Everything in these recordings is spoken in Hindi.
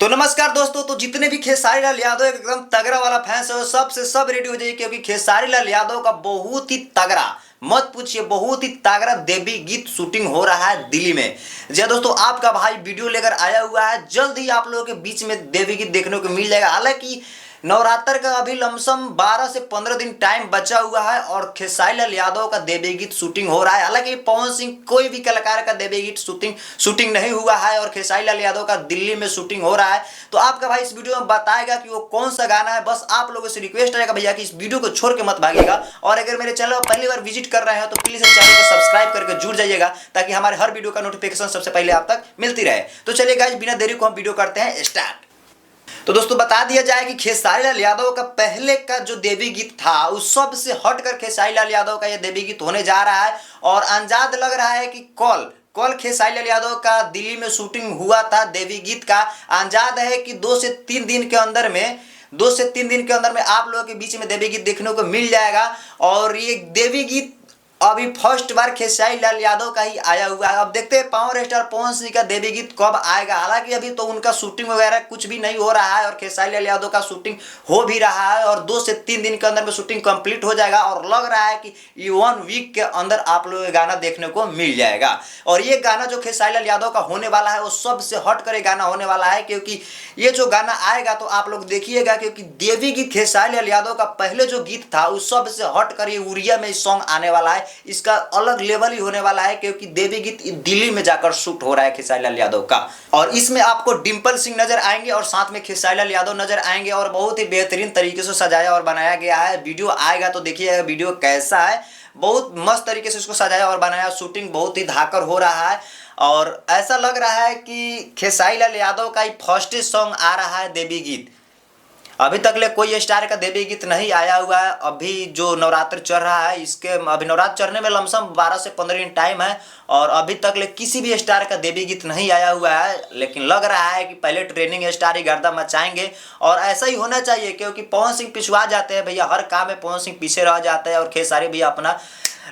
तो नमस्कार दोस्तों। तो जितने भी खेसारी लाल यादव एकदम तगड़ा वाला फैंस है सब रेडी हो जाइए, क्योंकि खेसारी लाल यादव का बहुत ही तगड़ा, मत पूछिए, बहुत ही तगड़ा देवी गीत शूटिंग हो रहा है दिल्ली में। जी दोस्तों, आपका भाई वीडियो लेकर आया हुआ है। जल्द ही आप लोगों के बीच में देवी गीत देखने को मिल जाएगा। हालांकि नवरात्र का अभी लमसम 12 से 15 दिन टाइम बचा हुआ है और खेसारी लाल यादव का देवी गीत शूटिंग हो रहा है। हालांकि पवन सिंह कोई भी कलाकार का देवी गीत शूटिंग नहीं हुआ है और खेसारी लाल यादव का दिल्ली में शूटिंग हो रहा है। तो आपका भाई इस वीडियो में बताएगा कि वो कौन सा गाना है। बस आप लोगों से रिक्वेस्ट रहेगा भैया कि इस वीडियो को छोड़ के मत भागिएगा, और अगर मेरे चैनल पर पहली बार विजिट कर रहे हैं तो प्लीज चैनल को सब्सक्राइब करके जुड़ जाइएगा, ताकि हमारे हर वीडियो का नोटिफिकेशन सबसे पहले आप तक मिलती रहे। तो चलिए गाइस, बिना देरी को हम वीडियो करते हैं स्टार्ट। तो दोस्तों बता दिया जाए कि खेसारी लाल यादव का पहले का जो देवी गीत था उस सब से हटकर खेसारी लाल यादव का यह देवी गीत होने जा रहा है। और अंदाज लग रहा है कि कल खेसारी लाल यादव का दिल्ली में शूटिंग हुआ था देवी गीत का। अंदाज है कि 2 से 3 दिन के अंदर में आप लोगों के बीच में देवी गीत देखने को मिल जाएगा। और ये देवी गीत अभी फर्स्ट बार खेसारी लाल यादव का ही आया हुआ है। अब देखते हैं पावर स्टार पवन सिंह का देवी गीत कब आएगा। हालांकि अभी तो उनका शूटिंग वगैरह कुछ भी नहीं हो रहा है और खेसारी लाल यादव का शूटिंग हो भी रहा है और 2 से 3 दिन के अंदर में शूटिंग कंप्लीट हो जाएगा। और लग रहा है कि ये 1 वीक के अंदर आप लोगों को गाना देखने को मिल जाएगा। और ये गाना जो खेसारी लाल यादव का होने वाला है वो सबसे हट कर गाना होने वाला है, क्योंकि ये जो गाना आएगा तो आप लोग देखिएगा, क्योंकि देवी गीत खेसारी लाल यादव का पहले जो गीत था उस सबसे हट कर ये उड़िया में सॉन्ग आने वाला है। इसका अलग लेवल ही होने वाला है, क्योंकि देवी गीत दिल्ली में जाकर शूट हो रहा है खेसारी लाल यादव का। और इसमें आपको डिंपल सिंह नजर आएंगे और साथ में खेसारी लाल यादव नजर आएंगे। और बहुत ही बेहतरीन तरीके से सजाया और बनाया गया है। वीडियो आएगा तो देखिएगा वीडियो कैसा है। बहुत मस्त तरीके से इसको सजाया और बनाया। शूटिंग बहुत ही धाकर हो रहा है और ऐसा लग रहा है कि खेसारी लाल यादव का ही फर्स्ट सॉन्ग आ रहा है देवी गीत। अभी तक ले कोई स्टार का देवी गीत नहीं आया हुआ है। अभी जो नवरात्र चल रहा है इसके अभी नवरात्र चढ़ने में लमसम 12 से 15 दिन टाइम है और अभी तक ले किसी भी स्टार का देवी गीत नहीं आया हुआ है। लेकिन लग रहा है कि पहले ट्रेनिंग स्टार ही गर्दा मचाएंगे और ऐसा ही होना चाहिए, क्योंकि पवन सिंह पिछुआ जाते हैं भैया। हर काम में पवन सिंह पीछे रह जाते हैं और खेसारी भी अपना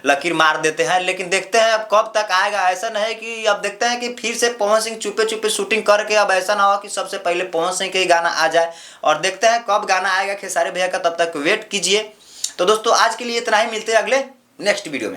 लकीर मार देते हैं। लेकिन देखते हैं अब कब तक आएगा। ऐसा नहीं कि अब देखते हैं कि फिर से पवन सिंह चुपे चुपे शूटिंग करके, अब ऐसा ना हो कि सबसे पहले पवन सिंह के ही गाना आ जाए। और देखते हैं कब गाना आएगा खेसारी भैया का, तब तक वेट कीजिए। तो दोस्तों आज के लिए इतना ही, मिलते हैं अगले नेक्स्ट वीडियो में।